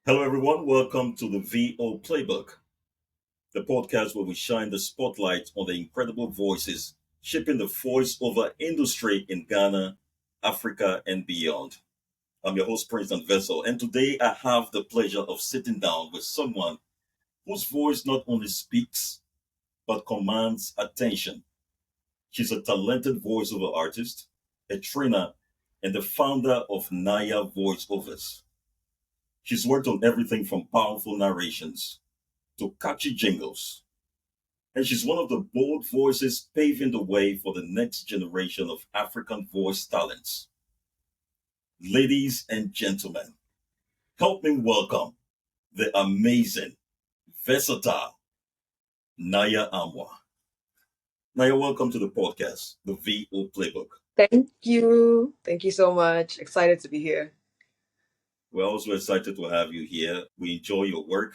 Hello, everyone. Welcome to the VO Playbook, the podcast where we shine the spotlight on the incredible voices shaping the voiceover industry in Ghana, Africa, and beyond. I'm your host, Prince and Vessel, and today I have the pleasure of sitting down with someone whose voice not only speaks but commands attention. She's a talented voiceover artist, a trainer, and the founder of Naya Voiceovers. She's worked on everything from powerful narrations to catchy jingles. And she's one of the bold voices paving the way for the next generation of African voice talents. Ladies and gentlemen, help me welcome the amazing, versatile Naya Amwa. Naya, welcome to the podcast, the VO Playbook. Thank you. Thank you so much. Excited to be here. We're also excited to have you here. We enjoy your work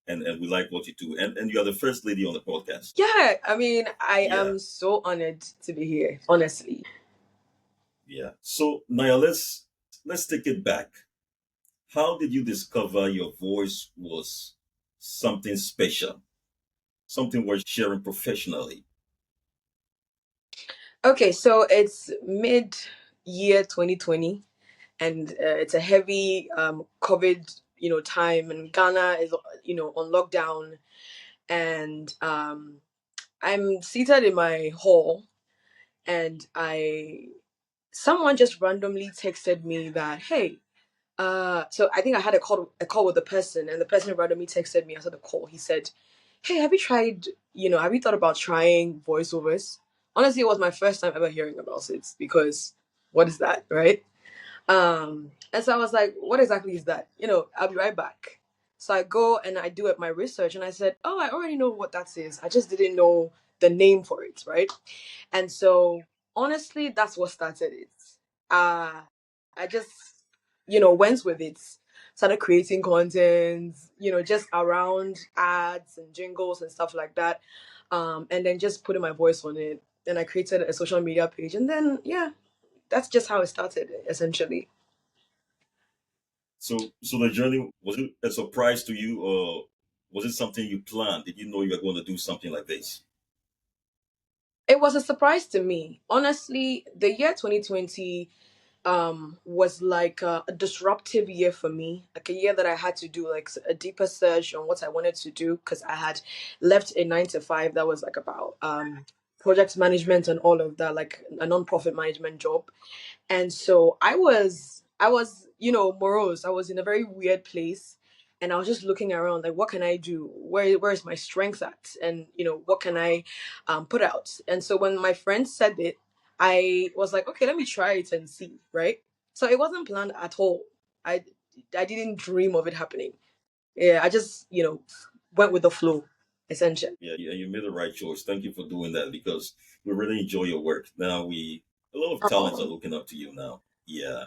and we like what you do. And you are the first lady on the podcast. Yeah, I Yeah, am so honored to be here, honestly. yeah. So Naya, let's take it back. How did you discover your voice was something special, something worth sharing professionally? Okay, so it's mid year 2020, and it's a heavy COVID, time, and Ghana is, on lockdown, and I'm seated in my hall, and I someone just randomly texted me that, hey, so I think I had a call with the person, and the person randomly texted me after the call. He said, "Hey, have you thought about trying voiceovers?" Honestly, it was my first time ever hearing about it because what is that, right? And so I was like, "What exactly is that?" I'll be right back. So I go and I do my research, and I said, "Oh, I already know what that is. I just didn't know the name for it, right?" And so honestly, that's what started it. Uh I just, went with it. Started creating content, just around ads and jingles and stuff like that. And then just putting my voice on it. Then I created a social media page, and then yeah, that's just how it started essentially. So the journey, was it a surprise to you, or was it something you planned? Did you know you were going to do something like this? It was a surprise to me. Honestly, the year 2020 was like a disruptive year for me, like a year that I had to do like a deeper search on what I wanted to do because I had left a 9 to 5 that was like about project management and all of that, like a non-profit management job. And so I was morose. I was in a very weird place, and I was just looking around like, what can I do? Where is my strength at? And what can I put out? And so when my friend said it, I was like, okay, let me try it and see, right? So it wasn't planned at all. I i didn't dream of it happening. Yeah, I just went with the flow, essentially. Yeah, you made the right choice. Thank you for doing that because we really enjoy your work. Now a lot of talents are Oh, looking up to you now. Yeah.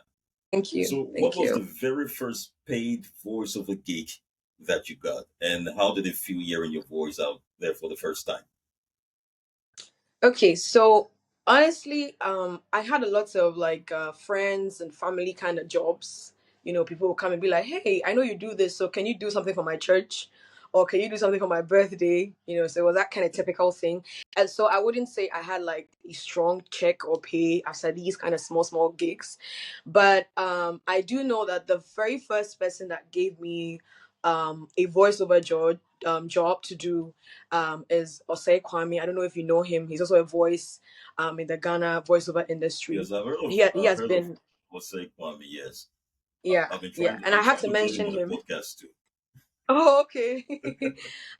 thank you, So what thank was the you. very first paid voiceover gig that you got, and how did it feel hearing your voice out there for the first time? Okay, so honestly, I had a lot of like friends and family kind of jobs. People will come and be like, "Hey, I know you do this, so can you do something for my church, or can you do something for my birthday?" So it was that kind of typical thing. And so I wouldn't say I had like a strong check or pay after these kind of small gigs, but I do know that the very first person that gave me a voiceover job to do is Osei Kwame. I don't know if you know him. He's also a voice in the Ghana voiceover industry. Yes, I've heard of He I've has heard of been, Jose Kwame. Yes, yeah, I've been yeah. trying to And I I'm have trying to to get him mention on the him. podcast too. Oh, okay.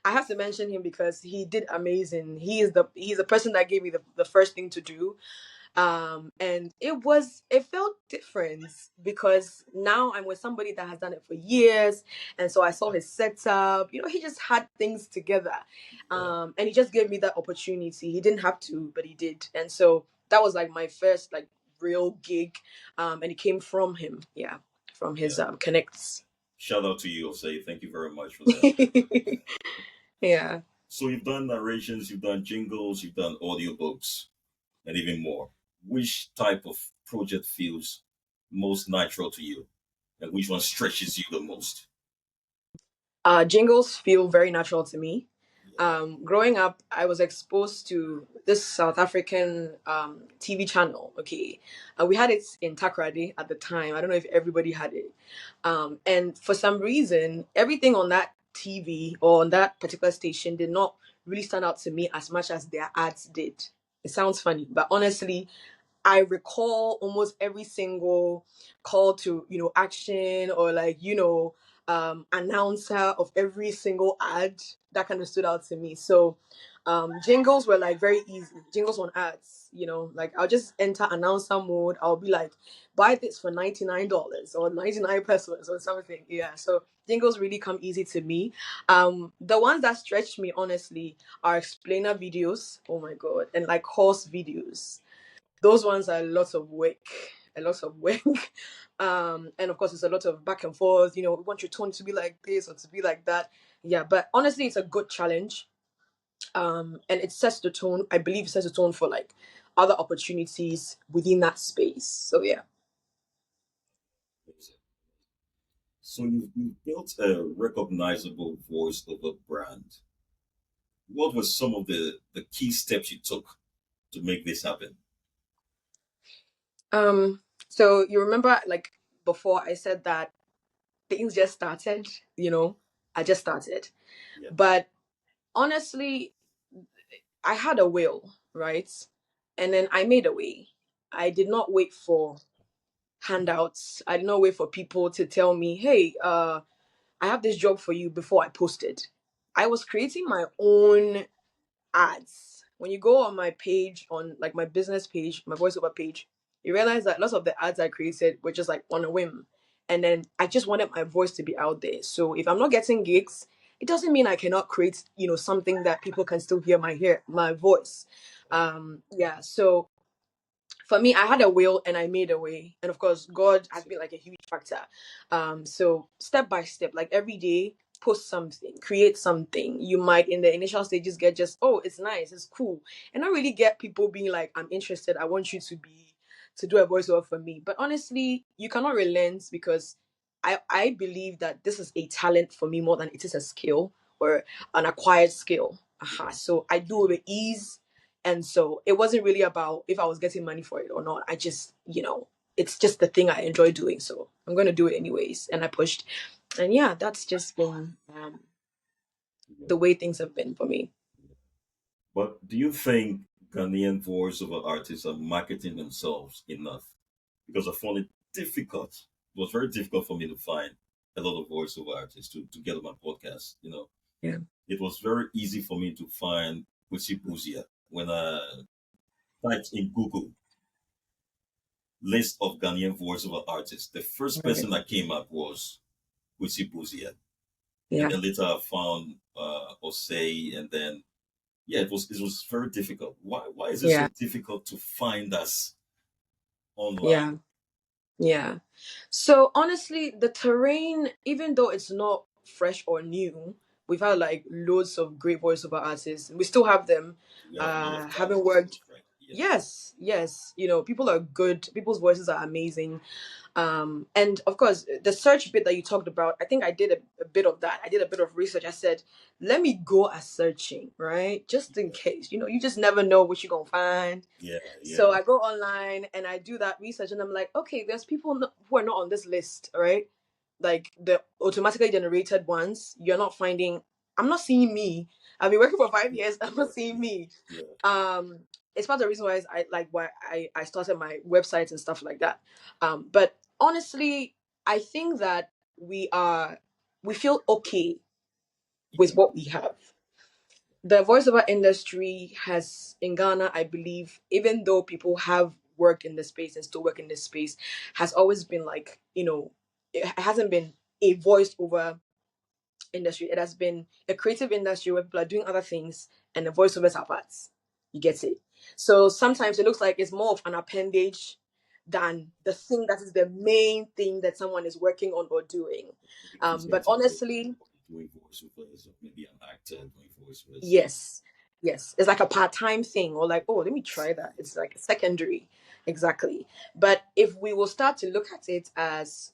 I have to mention him because he did amazing. He's the person that gave me the first thing to do. And it felt different because now I'm with somebody that has done it for years, and so I saw his setup. He just had things together, Yeah, and he just gave me that opportunity. He didn't have to, but he did. And so that was like my first like real gig, and it came from him. Yeah, from his yeah. connects. Shout out to you, Jose. Thank you very much for that. Yeah. So you've done narrations, you've done jingles, you've done audiobooks, and even more. Which type of project feels most natural to you, and which one stretches you the most? Jingles feel very natural to me. Yeah. Growing up, I was exposed to this South African TV channel. Okay, we had it in Takrady at the time. I don't know if everybody had it. And for some reason, everything on that TV or on that particular station did not really stand out to me as much as their ads did. It sounds funny, but honestly, I recall almost every single call to, action or like, announcer of every single ad that kind of stood out to me. So jingles were like very easy. Jingles on ads, like I'll just enter announcer mode. I'll be like, buy this for $99 or 99 pesos or something. Yeah. So jingles really come easy to me. The ones that stretch me honestly are explainer videos. Oh my god. And like course videos, those ones are lots of work, a lot of work. And of course, it's a lot of back and forth. We want your tone to be like this or to be like that. Yeah, but honestly, it's a good challenge. And it sets the tone. I believe it sets the tone for like other opportunities within that space. So yeah. So you've built a recognizable voice over brand. What were some of the key steps you took to make this happen? Um. So you remember, like before, I said that things just started. I just started, Yeah. but honestly, I had a will, right? And then I made a way. I did not wait for handouts. I did not wait for people to tell me, hey, I have this job for you before I posted. I was creating my own ads. When you go on my page, on like my business page, my voiceover page, you realize that lots of the ads I created were just like on a whim. And then I just wanted my voice to be out there. So if I'm not getting gigs, it doesn't mean I cannot create, something that people can still hear my voice. Yeah. So for me, I had a will and I made a way. And of course, God has been like a huge factor. So step by step, like every day, post something, create something. You might in the initial stages get just, oh, it's nice, it's cool. And not really get people being like, I'm interested, I want you to do a voiceover for me. But honestly, you cannot relent because I believe that this is a talent for me more than it is a skill or an acquired skill. So I do it with ease, and so it wasn't really about if I was getting money for it or not. I just, it's just the thing I enjoy doing. So I'm going to do it anyways. And I pushed. And yeah, that's just been Yeah. the way things have been for me. But do you think Ghanaian voiceover artists are marketing themselves enough? Because I found it difficult. It was very difficult for me to find a lot of voiceover artists to get on my podcast. Yeah. It was very easy for me to find Kwesi Buzia when I typed in Google list of Ghanaian voiceover artists. The first Right. person that came up was Kwesi Buzia, and Yeah. then later I found Osei, and then yeah, it was very difficult. Why is it so Yeah. difficult to find us online? Yeah. Yeah. So honestly, the terrain, even though it's not fresh or new, we've had like loads of great voiceover artists. We still have them. We have a lot of Haven't talent, worked. that's right. Yeah, Yes, yes. People are good. People's voices are amazing. And of course, the search bit that you talked about, I think I did a bit of that. I did a bit of research. I said, let me go as searching, right? Just in case. You just never know what you're gonna find. yeah, So yeah, I go online and I do that research, and I'm like, okay, there's people who are not on this list, right? Like the automatically generated ones. You're not finding. I'm not seeing me. I've been working for 5 years. I'm not seeing me. yeah, um it's part of the reason why I started my websites and stuff like that. But honestly, I think that we feel okay with what we have. The voiceover industry has in Ghana, I believe, even though people have worked in the space and still work in this space, has always been like, it hasn't been a voiceover industry. It has been a creative industry where people are doing other things and the voiceovers are parts. You get it? So sometimes it looks like it's more of an appendage than the thing that is the main thing that someone is working on or doing. maybe kids But getting paid honestly, for doing voiceovers, or maybe an actor doing voiceovers. Yeah, yes, yes, it's like a part-time thing, or like, oh, let me try that. It's like secondary, exactly. But if we will start to look at it as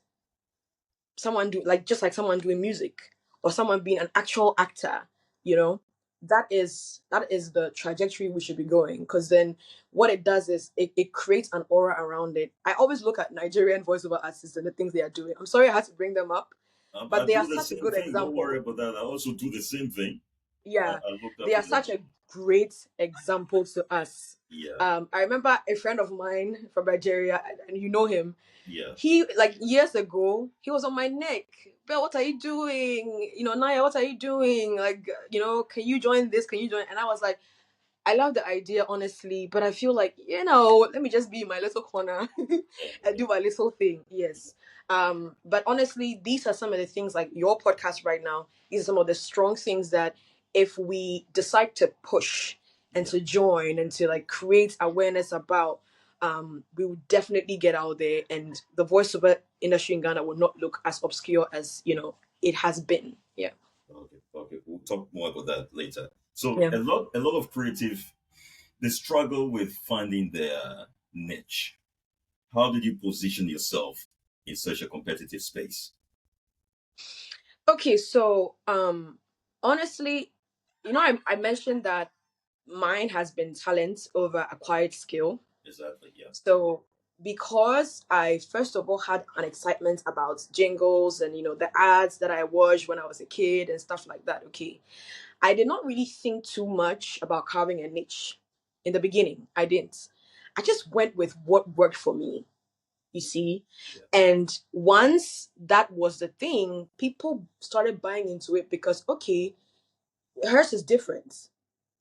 someone do like just like someone doing music or someone being an actual actor, you know, that is the trajectory we should be going. Because then what it does is it creates an aura around it. I always look at Nigerian voiceover artists and the things they are doing. I'm sorry I had to bring them up, I but they are do the such a same good thing. Don't worry example. about that. I also do the same thing. Yeah, I looked up they to are them. such a great example to us. Yeah, I remember a friend of mine from Nigeria, and you know him. yeah, He, like, years ago, he was on my neck. Bill, what are you doing? Naya, what are you doing? Like, can you join this? Can you join? And I was like, I love the idea, honestly, but I feel like, let me just be in my little corner and do my little thing. Yes. But honestly, these are some of the things, like your podcast right now. These are some of the strong things that if we decide to push and yeah. to join and to like create awareness about, we will definitely get out there, and the voiceover industry in Ghana will not look as obscure as, it has been. Yeah. Okay, okay. We'll talk more about that later. So Yeah. a lot of creative, they struggle with finding their niche. How did you position yourself in such a competitive space? Okay, so honestly, I mentioned that mine has been talent over acquired skill. Exactly. Yeah. So because I first of all had an excitement about jingles and the ads that I watched when I was a kid and stuff like that, okay, I did not really think too much about carving a niche in the beginning. I didn't. I just went with what worked for me, you see. Yeah. And once that was the thing, people started buying into it because, okay, hers is different.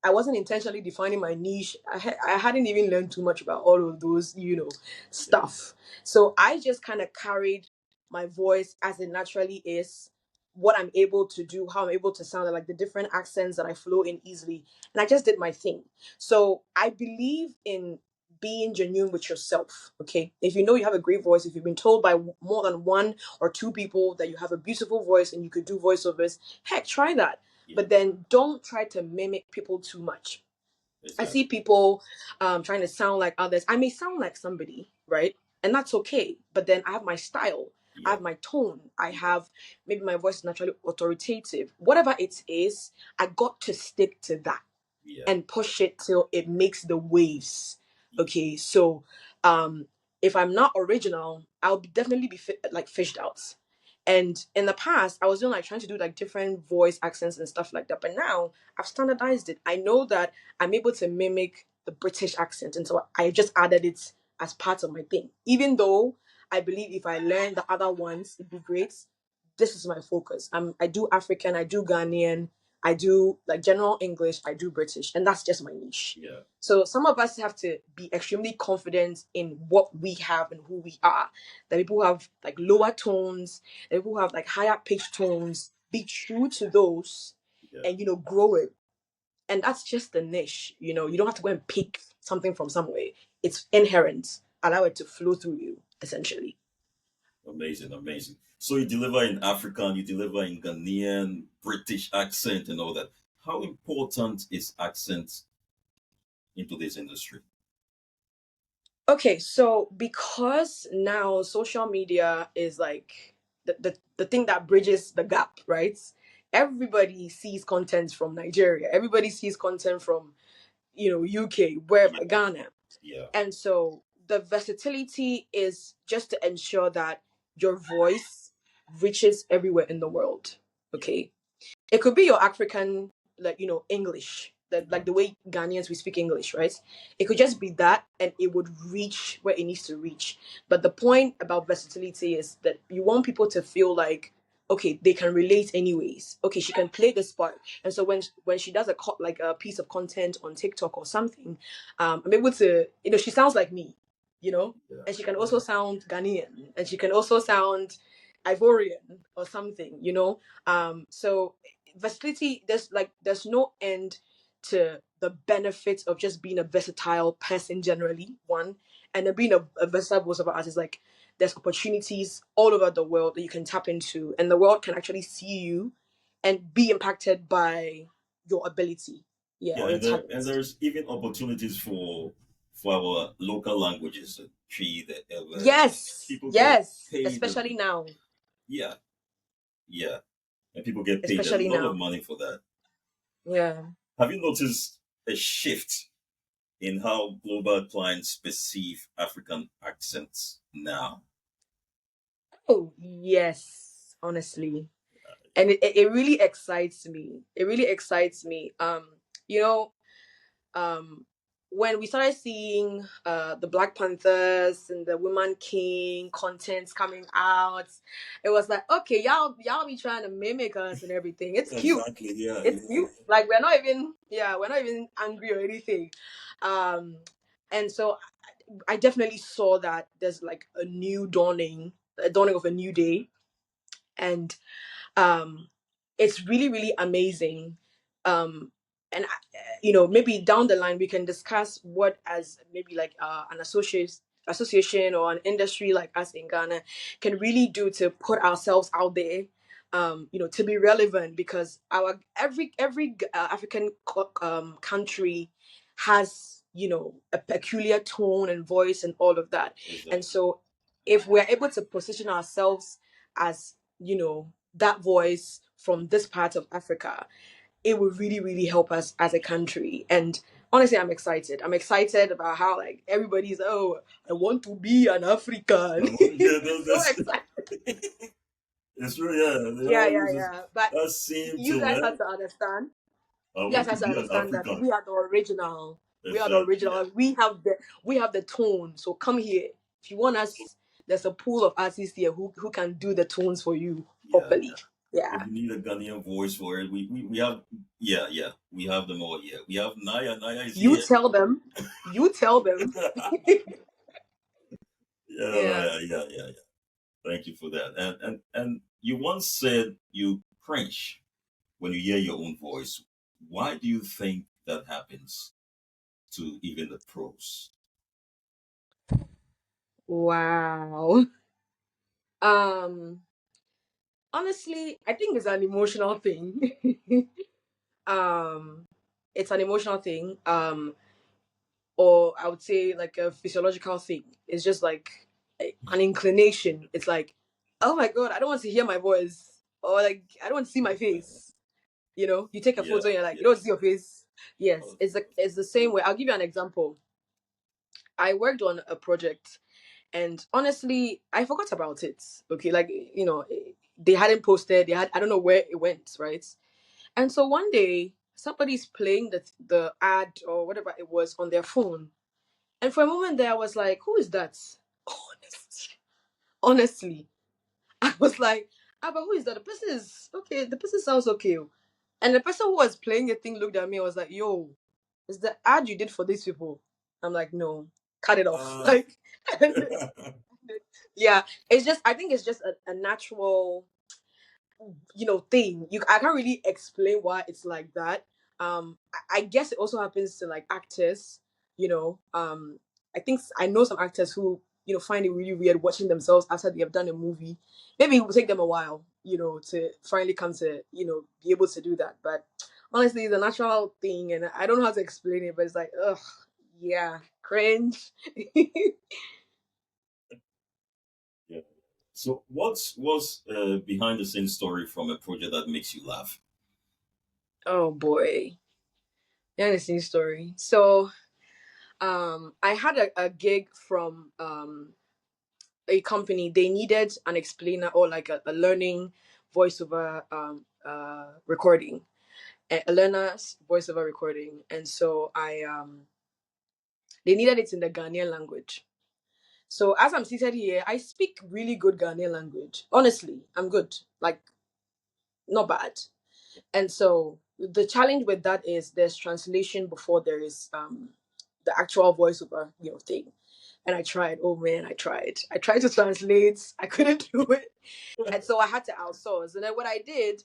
I wasn't intentionally defining my niche. I hadn't even learned too much about all of those, Yeah. stuff. So I just kind of carried my voice as it naturally is, what I'm able to do, how I'm able to sound, like the different accents that I flow in easily. And I just did my thing. So I believe in being genuine with yourself. Okay. If you know you have a great voice, if you've been told by more than one or two people that you have a beautiful voice and you could do voiceovers, heck, try that, Yeah. but then don't try to mimic people too much. I see Exactly. people trying to sound like others. I may sound like somebody, right? And that's okay. But then I have my style, I Yeah. have my tone, I Yeah. have maybe my voice is naturally authoritative. Whatever it is, I got to stick to that Yeah. and push it till it makes the waves. Yeah. Okay, so um, if I'm not original, I'll definitely be like fished out. And in the past, I was doing like trying to do like different voice accents and stuff like that. But now I've standardized it. I know that I'm able to mimic the British accent, and so I just added it as part of my thing. Even though I believe if I learn the other ones, it'd be great. This is my focus. I do African, I do Ghanaian, I do like general English, I do British, and that's just my niche. Yeah. So some of us have to be extremely confident in what we have and who we are. That people who have like lower tones, that people who have like higher pitched tones, be true to those Yeah. and grow it. And that's just the niche. You don't have to go and pick something from somewhere. It's inherent. Allow it to flow through you, essentially. Amazing, amazing. So you deliver in African, you deliver in Ghanaian, British accent, and all that. How important is accent into this industry? Okay, so because now social media is like the thing that bridges the gap, right? Everybody sees content from Nigeria. Everybody sees content from, UK, wherever, Yeah. Ghana. Yeah. And so the versatility is just to ensure that your voice reaches everywhere in the world. Yeah. Okay. It could be your African, like, English, that Uh, like the way Ghanaians we speak English, right? It could just be that, and it would reach where it needs to reach. But the point about versatility is that you want people to feel like, okay, they can relate anyways. Okay, she can play this part, and so when she does like a piece of content on TikTok or something, I'm able to, she sounds like me, yeah. and she can also Yeah. sound Ghanaian, and she can also sound Ivorian or something, so versatility, there's no end to the benefits of just being a versatile person generally, one, and then being a versatile voiceover artist. Like, there's opportunities all over the world that you can tap into, and the world can actually see you and be impacted by your ability, yeah, Yeah, or your and talent. there's even opportunities for our local languages, Tree, the ever Yes, people get yes, paid. especially now. Yeah, yeah. and people get paid a especially lot of now. money for that. Yeah. Have you noticed a shift in how global clients perceive African accents now? Oh, yes, honestly. And it really excites me. It really excites me. You know, um when we started seeing the Black Panthers and the Woman King contents coming out, it was like, okay, y'all be trying to mimic us and everything. It's cute. Exactly. Yeah. It's cute. Like we're not even angry or anything. Um and so I definitely saw that there's like a dawning of a new day. And um it's really really amazing. And maybe down the line we can discuss what, as maybe like an association or an industry like us in Ghana, can really do to put ourselves out there, to be relevant, because our every African country has, a peculiar tone and voice and all of that. And Exactly. so if we're able to position ourselves as, that voice from this part of Africa, it would really, really help us as a country. And honestly, I'm excited. I'm excited about how, like, everybody's, oh, I want to be an African. Yeah, So excited. it's true. Yeah, they Yeah, yeah, always just yeah. But that same you too, guys man. have to understand. I You guys want to have to be an understand that African. we are the original. We are the Exactly. Yeah. original. We have the tone. So come here. If you want So, us, there's a pool of artists here who can do the tones for you yeah, properly. yeah. Yeah. If you need a Ghanaian voice for it, we have. Yeah, yeah. We have them all here. We have Naya. Naya is You here. tell them. You tell them. Yeah, Yeah. Naya. Yeah, yeah, yeah. Thank you for that. And you once said you cringe when you hear your own voice. Why do you think that happens to even the pros? Wow. Um, Honestly, I think it's an emotional thing. um, it's an emotional thing. Or I would say like a physiological thing. It's just like an inclination. It's like, oh my god, I don't want to hear my voice, or like I don't want to see my face. You take a Yeah, photo and you're like, you yeah. don't see your face. Yes, Of it's the same way. I'll give you an example. I worked on a project, and honestly, I forgot about it. Okay, like they hadn't posted. I don't know where it went, right? And so one day, somebody's playing the ad or whatever it was on their phone, and for a moment there, I was like, "Who is that?" Honestly, I was like, "Ah, but who is that?" The person is okay. The person sounds okay, oh." And the person who was playing the thing looked at me and was like, "Yo, is the ad you did for these people?" I'm like, "No, cut it off." Like, yeah, it's just, I think it's just a natural, thing. I can't really explain why it's like that. I guess it also happens to like actors. I think I know some actors who find it really weird watching themselves after they have done a movie. Maybe it will take them a while, to finally come to be able to do that. But honestly, it's a natural thing, and I don't know how to explain it. But it's like, ugh, yeah, cringe. yeah. So, what's behind the scenes story from a project that makes you laugh? Oh boy, yeah, the same story. So I had a gig from a company. They needed an explainer, or like a learning voiceover recording, a learner's voiceover recording. And so I they needed it in the Ghanaian language. So as I'm seated here, I speak really good Ghanaian language. Honestly, I'm good. Like, not bad. And so the challenge with that is there's translation before there is the actual voiceover thing. And I tried. Oh man, I tried to translate. I couldn't do it. And so I had to outsource. And then what I did,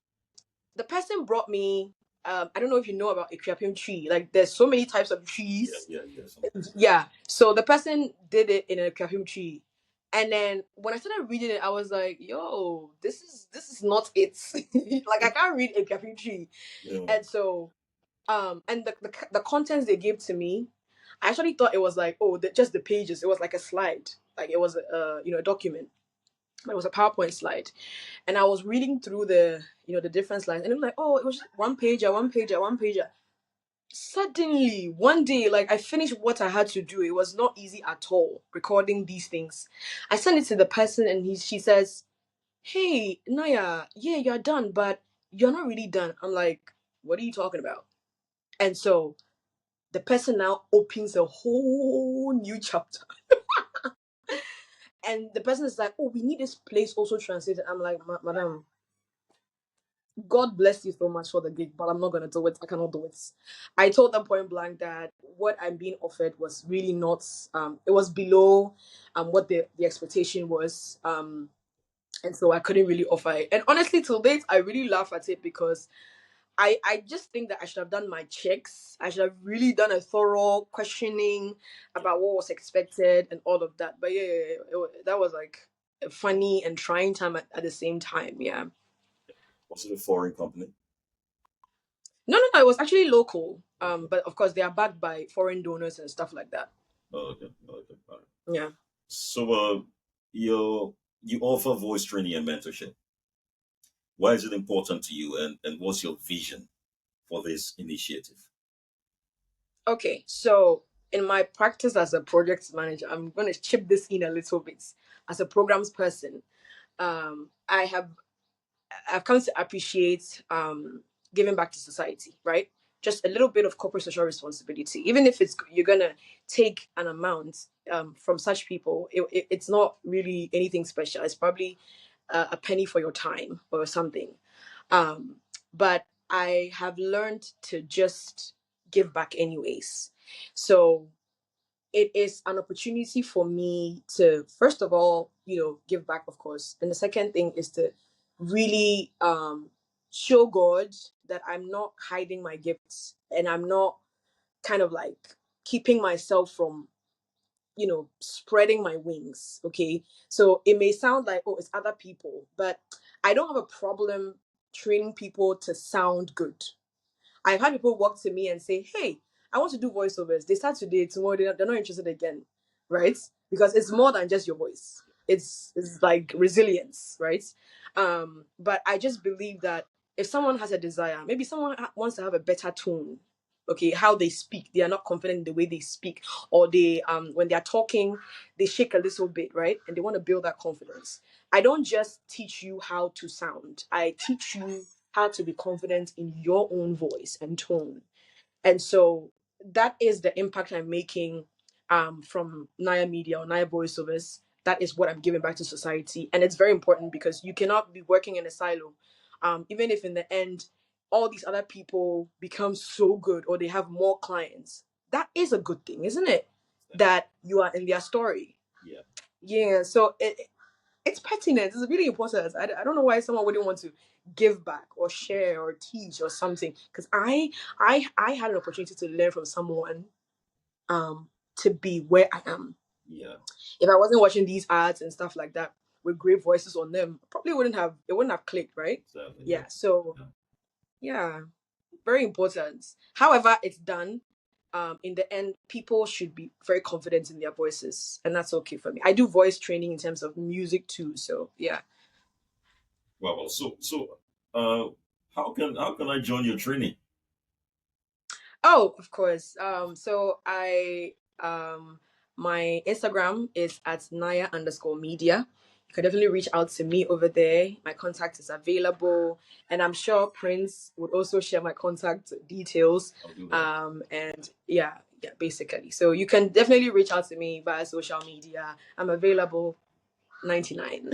the person brought me, I don't know if you know about a Kriapim tree. Like, there's so many types of Yeah, trees. yeah, yeah. Something. Yeah. So the person did it in a Kriapim tree. And then when I started reading it, I was like, yo, this is not it. Like, I can't read a Kriapim tree. Yeah. And so and the contents they gave to me, I actually thought it was like, oh, just the pages. It was like a slide. Like, it was a document. It was a PowerPoint slide, and I was reading through the different slides, and it was like, oh, it was just one pager, one pager, one pager. Suddenly, one day, like I finished what I had to do. It was not easy at all recording these things. I sent it to the person, and she says, "Hey, Naya, yeah, you're done, but you're not really done." I'm like, "What are you talking about?" And so the person now opens a whole new chapter. And the person is like, "Oh, we need this place also translated." I'm like, Madam, God bless you so much for the gig, but I'm not gonna do it. I cannot do it. I told them point blank that what I'm being offered was really not. It was below, what the expectation was. And so I couldn't really offer it. And honestly, till date, I really laugh at it because I just think that I should have done my checks. I should have really done a thorough questioning about what was expected and all of that. But yeah, that was like a funny and trying time at the same time. Yeah. Was it a foreign company? No, no, no. It was actually local. Okay. But of course they are backed by foreign donors and stuff like that. Oh, okay. Oh, okay. All right. Yeah. So, you offer voice training and mentorship. Why is it important to you, and what's your vision for this initiative? Okay. So in my practice as a project manager, I'm gonna chip this in a little bit. As a programs person, I've come to appreciate giving back to society, right? Just a little bit of corporate social responsibility, even if it's you're gonna take an amount from such people. It's not really anything special. It's probably a penny for your time or something. Um, but I have learned to just give back anyways. So it is an opportunity for me to, first of all, give back, of course, and the second thing is to really show God that I'm not hiding my gifts, and I'm not kind of like keeping myself from spreading my wings. Okay, so it may sound like, oh, it's other people, but I don't have a problem training people to sound good. I've had people walk to me and say, "Hey, I want to do voiceovers. They start today, tomorrow they're not interested again," right? Because it's more than just your voice. It's like resilience, right? But I just believe that if someone has a desire, maybe someone wants to have a better tone. Okay, how they speak, they are not confident in the way they speak, or they when they are talking, they shake a little bit, right? And they want to build that confidence. I don't just teach you how to sound. I teach you how to be confident in your own voice and tone. And so that is the impact I'm making from Naya Media or Naya Voiceovers. That is what I'm giving back to society. And it's very important because you cannot be working in a silo. Even if in the end, all these other people become so good or they have more clients, that is a good thing, isn't it? That you are in their story. Yeah. Yeah. So it's pertinent. It's really important. I don't know why someone wouldn't want to give back or share or teach or something. Because I had an opportunity to learn from someone to be where I am. Yeah. If I wasn't watching these ads and stuff like that with great voices on them, probably wouldn't have clicked, right? Exactly. Yeah. Yeah. So Yeah. yeah, very important. However, it's done. In the end, people should be very confident in their voices, and that's okay for me. I do voice training in terms of music too, so yeah. Well, uh, how can I join your training? Oh, of course. So I my Instagram is at Naya_media. You can definitely reach out to me over there. My contact is available, and I'm sure Prince would also share my contact details. I'll do that. And yeah, yeah, basically. So you can definitely reach out to me via social media. I'm available 99.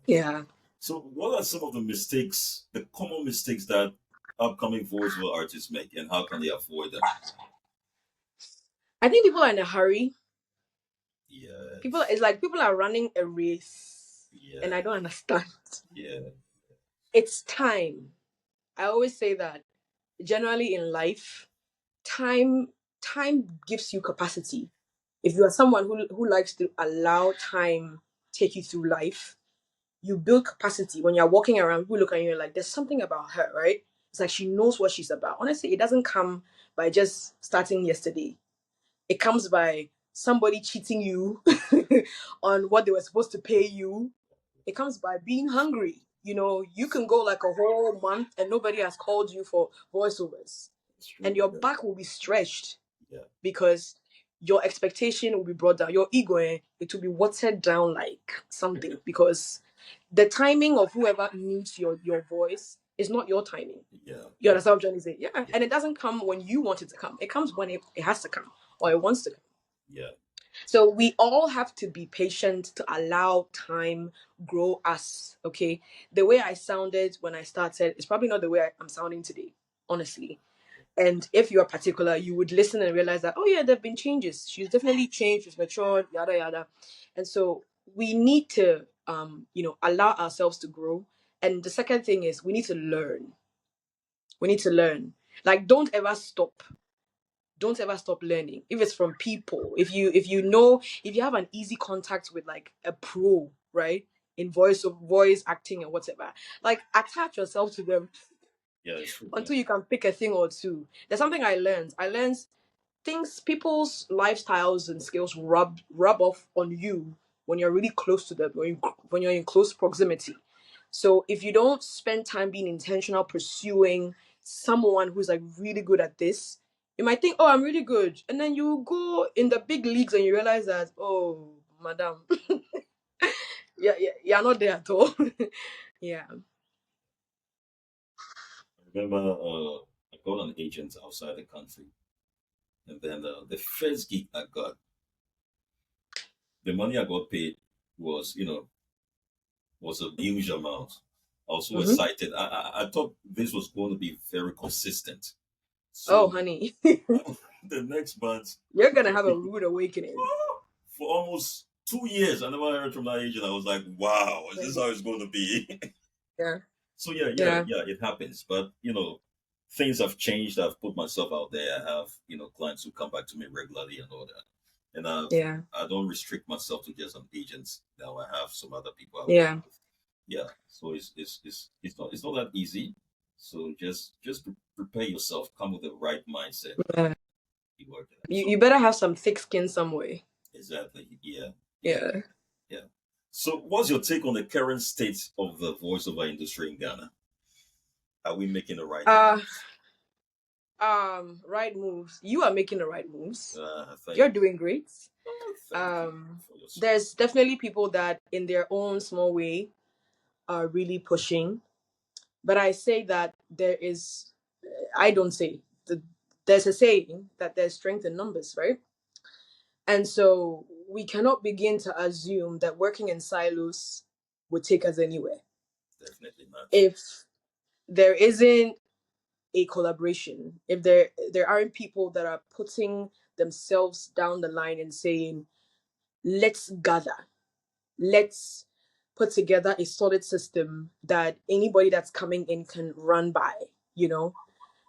Yeah. So, what are some of the common mistakes that upcoming voiceover artists make, and how can they avoid them? I think people are in a hurry. People Yes. it's like people are running a race, and I Yeah. don't understand. Yeah. It's time. I always say that generally in life, time gives you capacity. If you are someone who likes to allow time take you through life, you build capacity. When you're walking around, people look at you like there's something about her, right? It's like she knows what she's about. Honestly, it doesn't come by just starting yesterday. It comes by somebody cheating you on what they were supposed to pay you. It comes by being hungry. You know, you can go like a whole month and nobody has called you for voiceovers, It's true. and your Yeah. back will be stretched Yeah. because your expectation will be brought down. Your ego, it will be watered down like something because the timing of whoever needs your voice is not your timing. Yeah. You Yeah. understand what I'm trying to say? Yeah. Yeah. And it doesn't come when you want it to come. It comes when it has to come or it wants to come. Yeah. So we all have to be patient to allow time grow us. Okay. The way I sounded when I started is probably not the way I'm sounding today, honestly. And if you're particular, you would listen and realize that, oh yeah, there have been changes. She's definitely changed, she's matured, yada yada. And so we need to allow ourselves to grow. And the second thing is we need to learn. We need to learn. Like don't ever stop learning. If it's from people, if you have an easy contact with like a pro, right, in voice acting and whatever, like attach yourself to them Yeah. It's true. Yeah. until you can pick a thing or two. There's something I learned things, people's lifestyles and skills rub off on you when you're really close to them, when you're in close proximity. So if you don't spend time being intentional pursuing someone who's like really good at this, you might think, oh, I'm really good, and then you go in the big leagues and you realize that, oh, madam, yeah, you're not there at all. Yeah. I remember I got an agent outside the country, and then the first gig I got, the money I got paid was, was a huge amount. I was so Hmm. excited. I thought this was going to be very consistent. Oh, So honey, the next month, you're gonna have a rude awakening. for almost 2 years, I never heard from that agent. I was like, wow, is this how it's going to be? Yeah, So yeah, yeah, yeah, yeah, it happens. But things have changed. I've put myself out there. I have clients who come back to me regularly and all that. And yeah, I don't restrict myself to just an agent. Now I have some other people I work yeah, with. Yeah. So it's not that easy. So just prepare yourself. Come with the right mindset. yeah. You work it out. You So better have some thick skin some way. exactly. Yeah. Yeah. Yeah. Yeah. So what's your take on the current state of the voiceover industry in Ghana? Are we making the right Uh moves? right moves. You are making the right moves. Thank You're you. doing great. Oh, thank you Um for your support. there's definitely people that in their own small way are really pushing. But I say that I don't say there's a saying that there's strength in numbers, right? And so we cannot begin to assume that working in silos would take us anywhere. Definitely not. If there isn't a collaboration, if there aren't people that are putting themselves down the line and saying, let's gather, let's put together a solid system that anybody that's coming in can run by, you know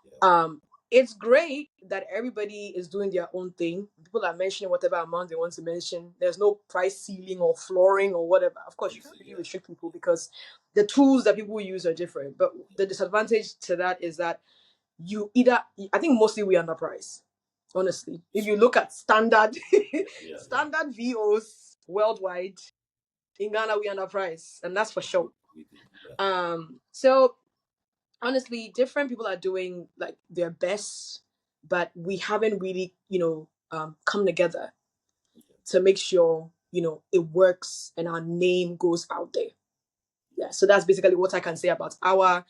Yeah, um it's great that everybody is doing their own thing. People are mentioning whatever amount they want to mention. There's no price ceiling or flooring or whatever. Of course, you can't easy. really Yeah, restrict people because the tools that people use are different. But the disadvantage to that is that you either, I think mostly we underprice. Honestly, if it's you true. look at standard Yeah, yeah, yeah. standard VOs worldwide, in Ghana we underprice, and that's for We, sure. we do. Yeah, So honestly, different people are doing like their best, but we haven't really, come together yeah, to make sure it works and our name goes out there. yeah. Yeah, so that's basically what I can say about our,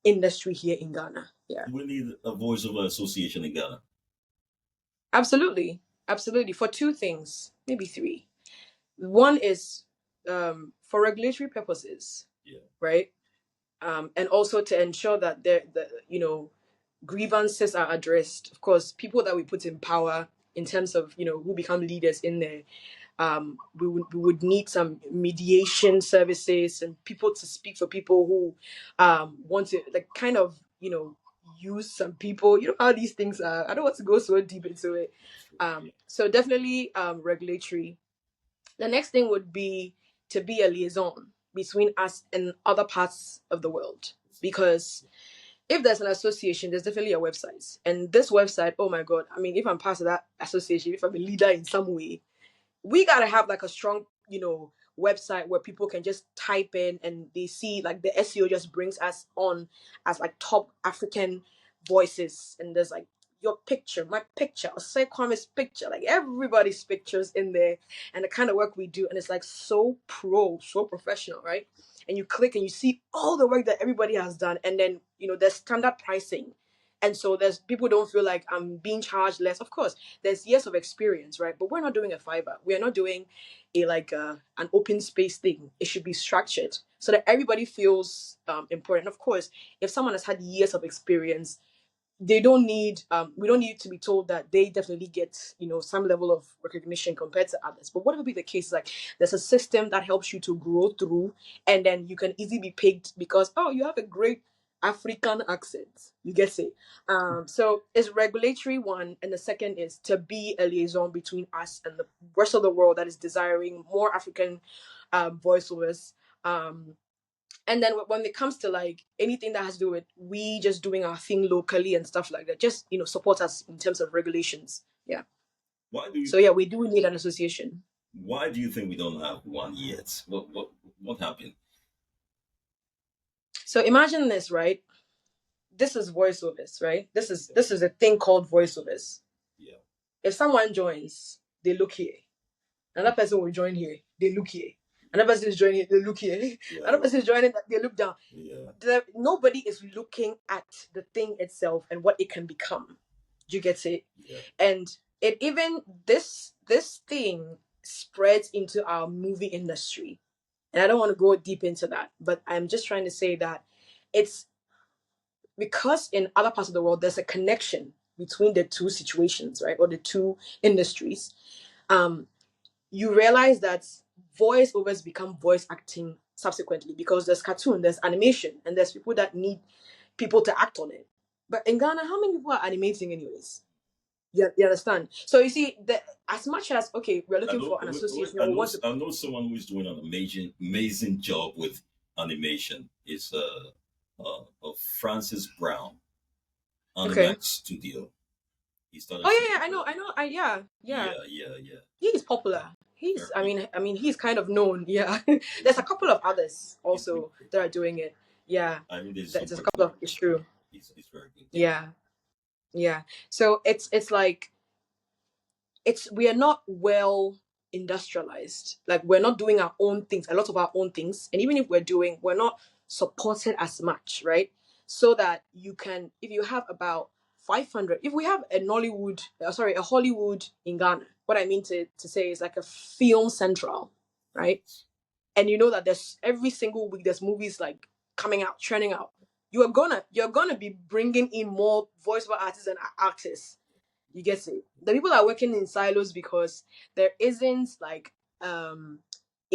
industry here in Ghana. Yeah, Do we need a voiceover association in Ghana? absolutely, absolutely. For two things, maybe three. One is for regulatory purposes, Yeah, right? And also to ensure that grievances are addressed. Of course, people that we put in power in terms of who become leaders in there, we would need some mediation services and people to speak for people who want to like kind of use some people. You know how these things are. I don't want to go so deep into it. it's true. Yeah, So definitely regulatory. The next thing would be to be a liaison between us and other parts of the world, exactly. because if there's an association, there's definitely a website. And this website, oh my God, I mean, if I'm part of that association, if I'm a leader in some way, we gotta have like a strong, website where people can just type in and they see like the SEO just brings us on as like top African voices, and there's like your picture, my picture, say Kwame's picture, like everybody's pictures in there, and the kind of work we do, and it's like so so professional, right? And you click and you see all the work that everybody has done, and then there's standard pricing, and so there's people don't feel like I'm being charged less. Of course, there's years of experience, right? But we're not doing a fiber. We are not doing a like an open space thing. It should be structured so that everybody feels important. Of course, if someone has had years of experience, they don't need we don't need to be told that they definitely get some level of recognition compared to others. But whatever be the case, like there's a system that helps you to grow through, and then you can easily be picked because you have a great African accent, you get it. So it's regulatory one, and the second is to be a liaison between us and the rest of the world that is desiring more African voiceovers. And then when it comes to like anything that has to do with we just doing our thing locally and stuff like that, just support us in terms of regulations. Yeah. Why do you So yeah, we do need an association. why do you think we don't have one yet? What happened? So imagine this, right? This is voiceovers, right? This is Yeah. this is a thing called voiceovers. Yeah. If someone joins, they look here. Another person will join here, they look here. Another person is joining, they look here. Yeah. Another person is joining, they look down. Yeah. Nobody is looking at the thing itself and what it can become. Do you get it? Yeah. And it even this thing spreads into our movie industry. And I don't want to go deep into that, but I'm just trying to say that it's because in other parts of the world there's a connection between the two situations, right? Or the two industries. Um, you realize that voiceovers become voice acting subsequently because there's cartoon, there's animation, and there's people that need people to act on it. But in Ghana, how many people are animating anyways? You understand? So you see, as much as okay, we're I looking know, for an association, we want to. I know someone who is doing an amazing job with animation. It's Francis Brown, Okay. Animax Studio. He started Oh something. yeah, yeah, I know. Yeah, yeah. Yeah. He's popular. He's, Very, I mean, he's kind of known. Yeah. There's he's, a couple of others he's really also good. that are doing it. Yeah. I mean, there's There's some a couple of. It's true. he's very good. Yeah. Yeah. Yeah. So it's like we are not well industrialized. Like we're not doing our own things, a lot of our own things, and even if we're doing, we're not supported as much, right? So that you can, if you have about 500, if we have a Nollywood, sorry, a Hollywood in Ghana, what I mean to say is like a film central, right? And you know that there's every single week there's movies like coming out, churning out. You're gonna be bringing in more voiceover artists and actors. You get it? The people are working in silos because there isn't like a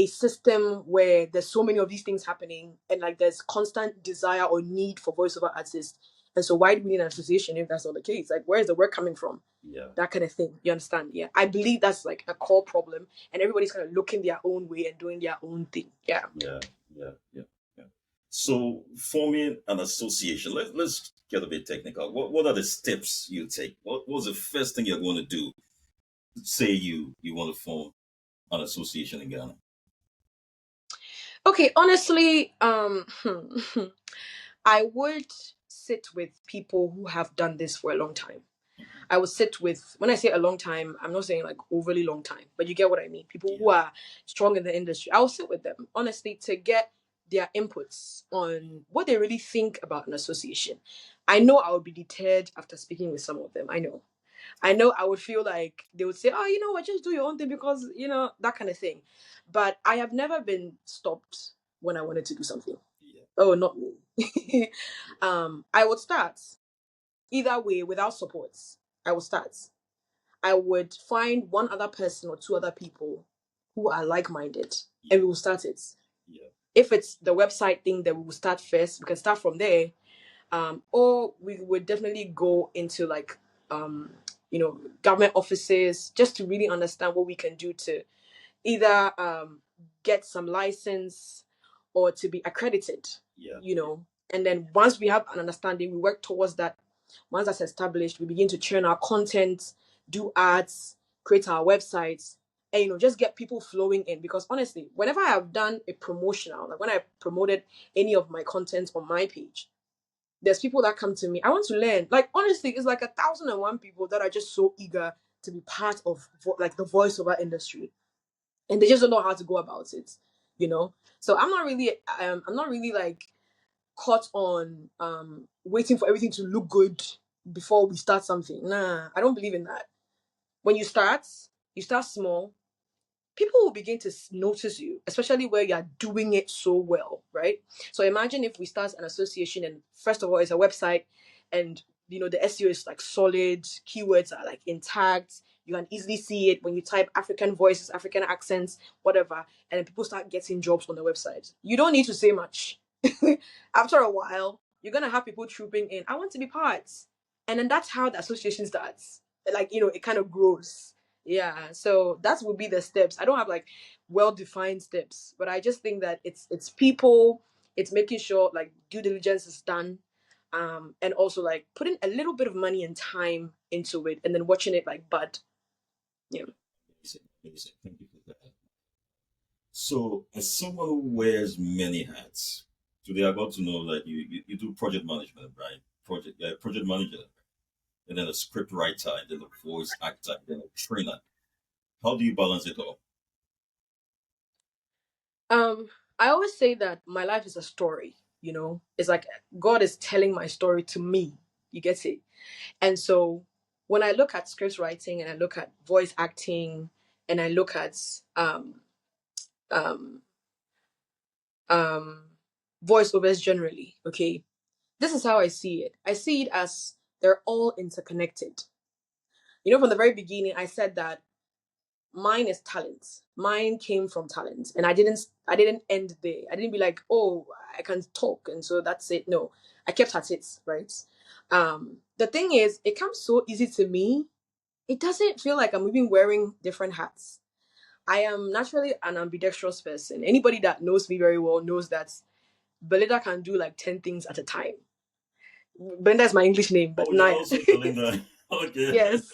system where there's so many of these things happening, and like there's constant desire or need for voiceover artists. And so why do we need an association if that's not the case? Like where is the work coming from? Yeah. That kind of thing. You understand? Yeah. I believe that's like a core problem, and everybody's kind of looking their own way and doing their own thing. Yeah. Yeah. So forming an association, let's get a bit technical. What are the steps you take? What's the first thing you're going to do? Say you want to form an association in Ghana. Okay, honestly, I would sit with people who have done this for a long time. I would sit with, when I say a long time, I'm not saying like overly long time, but you get what I mean. People who are strong in the industry. I will sit with them, honestly, to get their inputs on what they really think about an association. I know I would be deterred after speaking with some of them. I know. I know I would feel like they would say, oh, you know what, just do your own thing because, that kind of thing. But I have never been stopped when I wanted to do something. Yeah. Oh, not me. I would start either way without supports. I would start. I would find one other person or two other people who are like minded, and we will start it. Yeah. If it's the website thing that we will start first, we can start from there. Or we would definitely go into like government offices just to really understand what we can do to either get some license or to be accredited. Yeah. And then once we have an understanding, we work towards that. Once that's established, we begin to churn our content, do ads, create our websites, and just get people flowing in. Because honestly, whenever I have done a promotional, like when I promoted any of my content on my page, there's people that come to me. I want to learn. Like honestly, it's like 1,001 people that are just so eager to be part of like the voiceover industry, and they just don't know how to go about it. So I'm not really like caught on waiting for everything to look good before we start something. Nah, I don't believe in that. When you start small, people will begin to notice you, especially where you're doing it so well, right? So imagine if we start an association, and first of all, it's a website, and the SEO is like solid, keywords are like intact. You can easily see it when you type African voices, African accents, whatever, and then people start getting jobs on the website. You don't need to say much. After a while, you're gonna have people trooping in. I want to be part, and then that's how the association starts. Like it kind of grows. Yeah, so that would be the steps. I don't have like well-defined steps, but I just think that it's people, it's making sure like due diligence is done, and also like putting a little bit of money and time into it, and then watching it like bud. Yeah. Amazing, amazing. Thank you for that. So, as someone who wears many hats, today I got to know that you do project management, right? Project manager, and then a script writer, and then a voice actor, and then a trainer. How do you balance it all? Um, I always say that my life is a story. It's like God is telling my story to me. You get it? And so when I look at script writing and I look at voice acting and I look at um um voiceovers generally, okay, this is how I see it. I see it as they're all interconnected. From the very beginning, I said that mine is talent. Mine came from talent, and I didn't end there. I didn't be like, oh, I can talk, and so that's it. No, I kept at it, right? The thing is, it comes so easy to me. It doesn't feel like I'm even wearing different hats. I am naturally an ambidextrous person. Anybody that knows me very well knows that Belinda can do like 10 things at a time. Belinda is my English name, but Oh, you're Naya. also Belinda. Okay. Yes.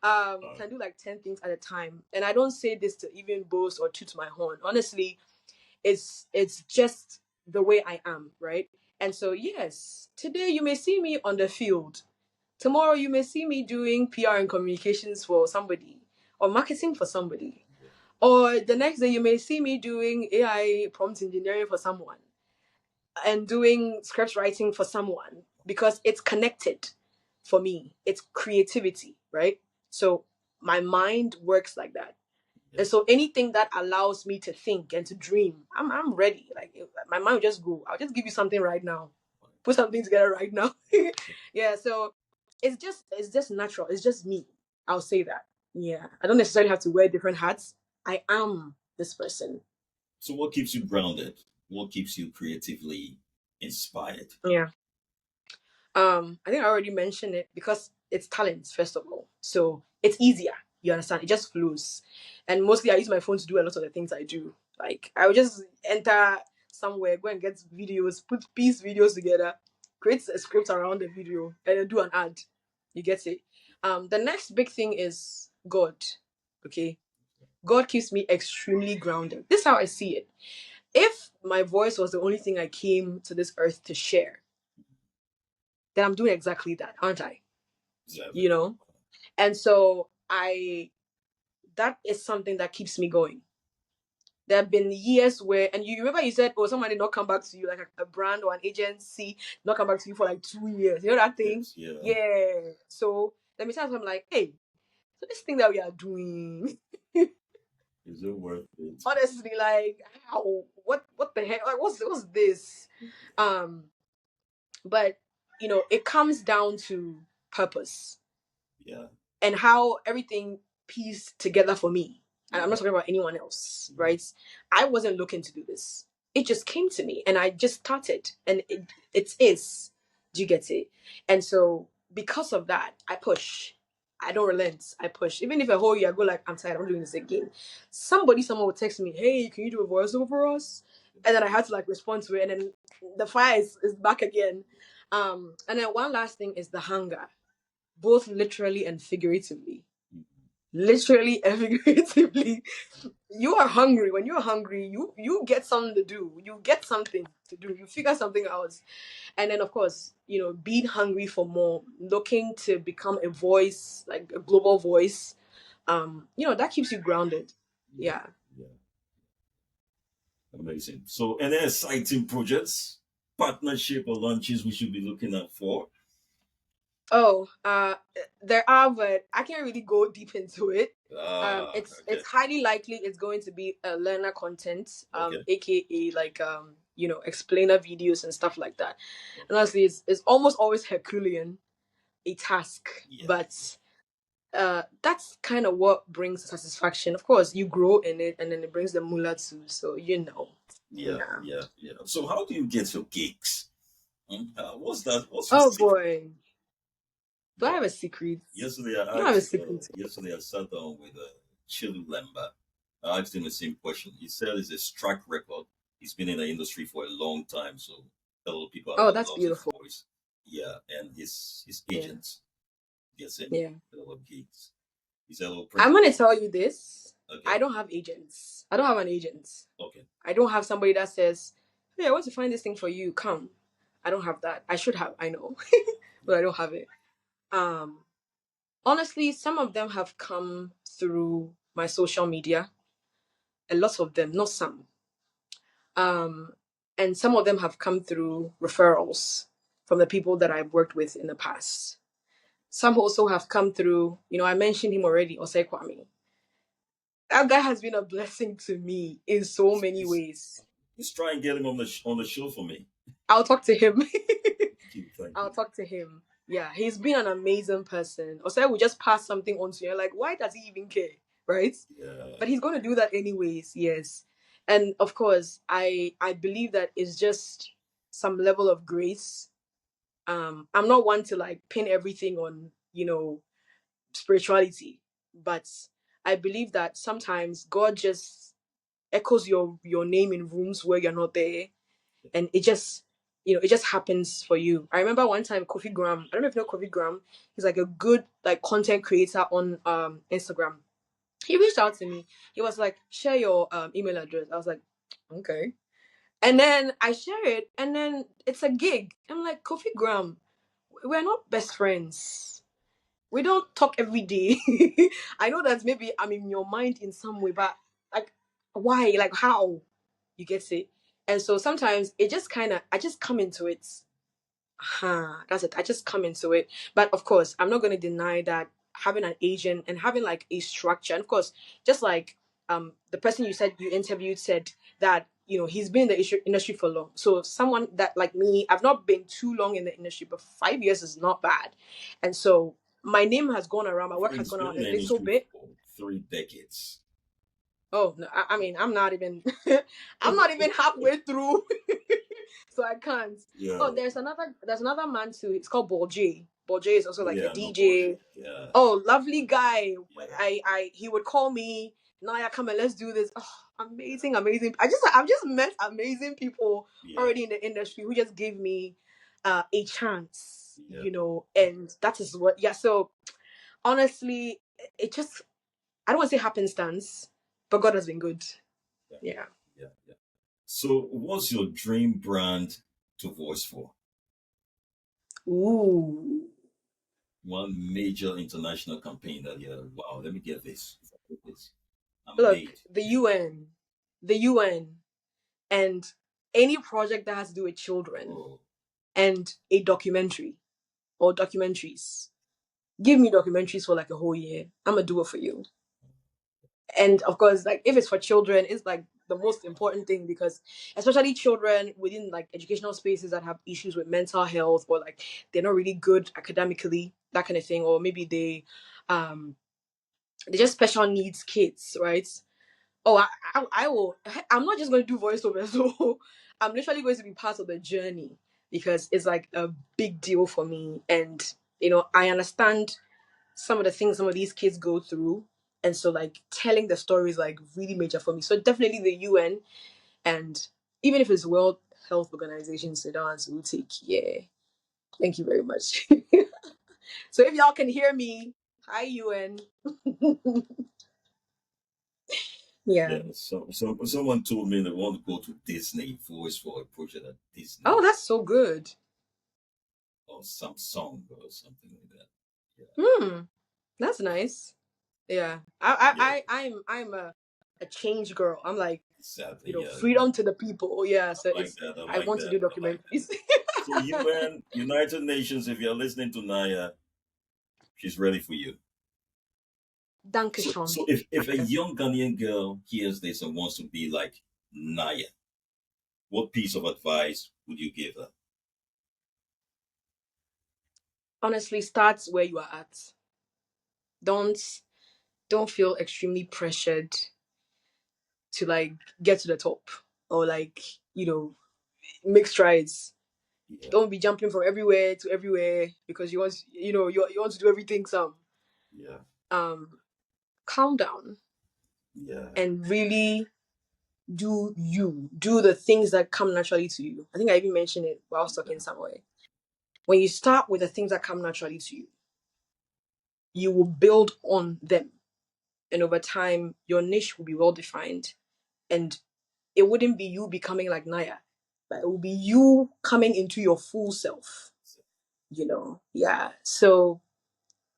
Uh, Can do like 10 things at a time. And I don't say this to even boast or toot my horn. Honestly, it's just the way I am, right? And so yes, today you may see me on the field. Tomorrow you may see me doing PR and communications for somebody or marketing for somebody. Or the next day you may see me doing AI prompt engineering for someone and doing script writing for someone because it's connected for me. It's creativity, right? So my mind works like that. yeah. And so anything that allows me to think and to dream, I'm ready. Like my mind will just go. I'll just give you something right now. Put something together right now. Yeah, so it's just natural. It's just me. I'll say that. Yeah. I don't necessarily have to wear different hats. I am this person. So, what keeps you grounded? What keeps you creatively inspired? Yeah. I think I already mentioned it because it's talent, first of all. So it's easier. You understand? It just flows. And mostly I use my phone to do a lot of the things I do. Like I would just enter somewhere, go and get videos, put piece videos together, create a script around the video, and then do an ad. You get it? The next big thing is God. Okay. God keeps me extremely grounded. This is how I see it. If my voice was the only thing I came to this earth to share, then I'm doing exactly that, aren't I? Exactly. You know? And so that is something that keeps me going. There have been years where, and you remember you said, oh, someone did not come back to you, like a brand or an agency, not come back to you for like 2 years. You know that thing? Yes, yeah. Yeah. So let me tell you, I'm like, hey, so this thing that we are doing, Is it worth it? honestly, like, how, what the heck? Like, what's this? Um, but it comes down to purpose Yeah, and how everything pieced together for me. And I'm yeah, not talking about anyone else, yeah, right? I wasn't looking to do this. It just came to me and I just started and it is. Do you get it? And so because of that, I push. I don't relent. I push. Even if a whole year I go like, I'm tired, I'm not doing this again. Someone would text me, hey, can you do a voiceover for us? And then I had to like respond to it and then the fire is back again. And then one last thing is the hunger, both literally and figuratively. literally and figuratively. You are hungry. When you're hungry, you get something to do. You get something to do. You figure something out. And then of course, being hungry for more, looking to become a voice, like a global voice, that keeps you grounded. Yeah. Yeah. Yeah. Amazing. So, any exciting projects, partnership, or launches we should be looking out for? Oh, there are, but I can't really go deep into it. Okay. It's highly likely it's going to be a learner content, Okay. aka like explainer videos and stuff like that. And Okay. honestly, it's almost always Herculean, a task, Yeah. but that's kind of what brings satisfaction. Of course, you grow in it, and then it brings the moolah too. So Yeah. yeah. Yeah. Yeah. So, how do you get your gigs? What's that? What's your Oh secret? boy, do I Yeah. have a secret? Yesterday, I I don't have a asked. secret. Yesterday, I sat down with Chilu Lemba. I asked him the same question. He said it's a track record. He's been in the industry for a long time, so a lot of people out Oh, there that's loves his beautiful. voice. Yeah, and his Yeah, agent gets him yeah. a lot of gigs. He said, "Oh, I'm Prince." gonna tell you this. Okay, I don't have agents. I don't have an agent. okay, I don't have somebody that says, "Hey, I want to find this thing for you. Come." I don't have that. I should have. I know, but I don't have it. Um, Honestly, some of them have come through my social media. A lot of them, not some. Um, and some of them have come through referrals from the people that I've worked with in the past. Some also have come through. I mentioned him already, Osei Kwame. That guy has been a blessing to me in so many he's, ways. he's trying to get him on the show for me. I'll talk to him. Thank you, thank I'll you. talk to him. Yeah, he's been an amazing person. Or say we just pass something on to you. Like, why does he even care? Right? Yeah, But he's going to do that anyways. Yes, and of course, I believe that it's just some level of grace. I'm not one to like pin everything on spirituality, but I believe that sometimes God just echoes your name in rooms where you're not there, and it just happens for you. I remember one time Kofi Graham. I don't know if you know Kofi Graham. He's like a good like content creator on Instagram. He reached out to me. He was like, "Share your email address." I was like, "Okay." And then I share it, and then it's a gig. I'm like, Kofi Graham, we're not best friends. We don't talk every day. I know that maybe I'm in your mind in some way, but like, why? Like, how? You get it? And so sometimes it just kind of, I just come into it. That's it. I just come into it. But of course, I'm not going to deny that having an agent and having like a structure, and of course, just like the person you said you interviewed said that he's been in the industry for long. So someone that like me, I've not been too long in the industry, but 5 years is not bad. And so my name has gone around, my work has he's gone been around in a the little industry bit. for 3 decades. Oh no, I mean I'm not even I'm not even halfway through. So I can't. Yeah, Oh, there's another man too. It's called Ball J. Ball J is also like a yeah, no bullshit. DJ. Yeah, Oh, lovely guy. yeah, I he would call me, Naya, come and let's do this. Oh, amazing, amazing. I've just met amazing people yeah, already in the industry who just gave me a chance, yeah, and that is what yeah, so honestly, it just I don't want to say happenstance, but God has been good. yeah, Yeah. yeah, yeah. So, what's your dream brand to voice for? Ooh. One major international campaign that you're, wow, let me get this. If I get this, I'm Look, made. the UN. The UN. And any project that has to do with children Oh, and a documentary or documentaries. Give me documentaries for like a whole year. I'm gonna do it for you. And of course, like if it's for children, it's like the most important thing because especially children within like educational spaces that have issues with mental health or like they're not really good academically, that kind of thing, or maybe um they're just special needs kids, right? Oh, I will. I'm not just going to do voiceover. So I'm literally going to be part of the journey because it's like a big deal for me. And, I understand some of the things some of these kids go through. And so, like, telling the story is like really major for me. So definitely the UN. And even if it's World Health Organization, Sudan, will take, yeah. Thank you very much. So if y'all can hear me, Hi, UN. Yeah. Yeah, someone told me they want to go to Disney voice for a project at Oh, Disney that's so good. or Samsung or something like that. Yeah, Hmm. That's nice. Yeah. yeah, I'm a change girl. I'm like, exactly. Yeah, freedom to the people. Yeah. So I like it's that. I I like want to that. do I like that. documentaries. So UN, United Nations, if you're listening to Naya, she's ready for you. So Dankeschön. if a Danke. young Ghanaian girl hears this and wants to be like Naya, what piece of advice would you give her? Honestly, start where you are at. Don't don't feel extremely pressured to like get to the top or like, make strides. Yeah, Don't be jumping from everywhere to everywhere because you want to do everything some. yeah, Um Calm down yeah, and really do the things that come naturally to you. I think I even mentioned it while I was talking somewhere. When you start with the things that come naturally to you, you will build on them. And over time, your niche will be well defined. And it wouldn't be you becoming like Naya, but it will be you coming into your full self, Yeah. So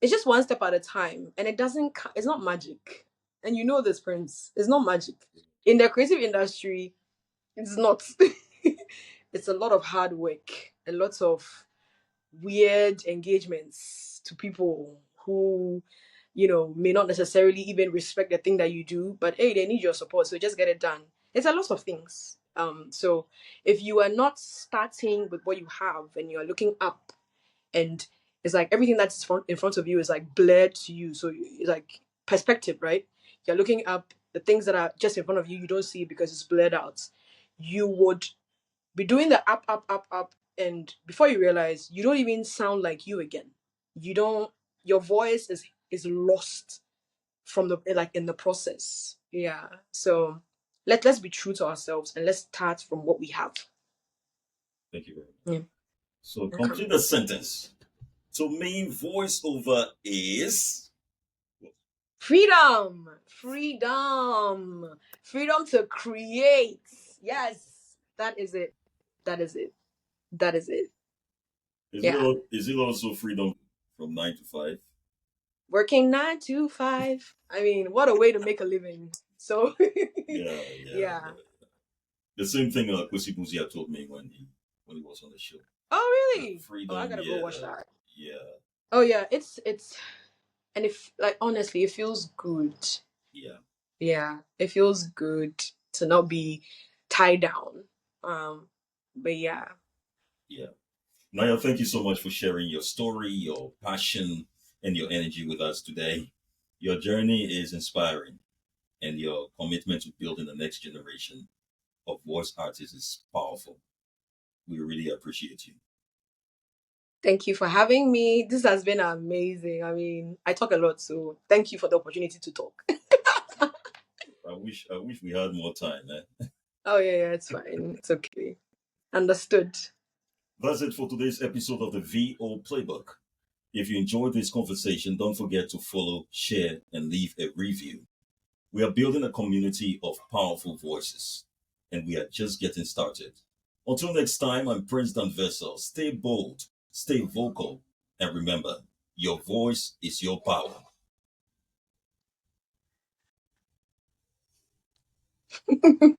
it's just one step at a time. And it's not magic. And you know this, Prince. It's not magic. In the creative industry, it's not. It's a lot of hard work, a lot of weird engagements to people who, may not necessarily even respect the thing that you do, but hey, they need your support, so just get it done. It's a lot of things. So if you are not starting with what you have and you're looking up and it's like everything that's in front of you is like blurred to you, so it's like perspective, right? You're looking up the things that are just in front of you, you don't see it because it's blurred out. You would be doing the up, up, up, up, and before you realize, you don't even sound like you again. You don't. Your voice is lost from the like in the process. Yeah. So let's be true to ourselves and let's start from what we have. thank you very much. Yeah. So Okay. complete the sentence. To me, voiceover is. Freedom, freedom, freedom to create. Yes, that is it. That is it. That is it. Yeah. Is it also freedom from 9 to 5? Working 9 to 5. I mean, what a way to make a living. So, Yeah, yeah, yeah. yeah. The same thing Kwesi Buzia told me when he was on the show. Oh, Yeah, really? Oh, I freedom. gotta go Yeah, watch that. yeah, Oh, yeah. And if like honestly, it feels good. yeah, Yeah, it feels good to not be tied down. But yeah, yeah. Naya, thank you so much for sharing your story, your passion, and your energy with us today. Your journey is inspiring, and your commitment to building the next generation of voice artists is powerful. We really appreciate you. thank you for having me. This has been amazing. I mean, I talk a lot, so thank you for the opportunity to talk. I wish we had more time. Eh? Oh yeah, yeah, it's fine. It's okay. Understood. That's it for today's episode of the VO Playbook. If you enjoyed this conversation, don't forget to follow, share, and leave a review. We are building a community of powerful voices, and we are just getting started. Until next time, I'm Prince Dan Vessel. Stay bold, stay vocal, and remember, your voice is your power.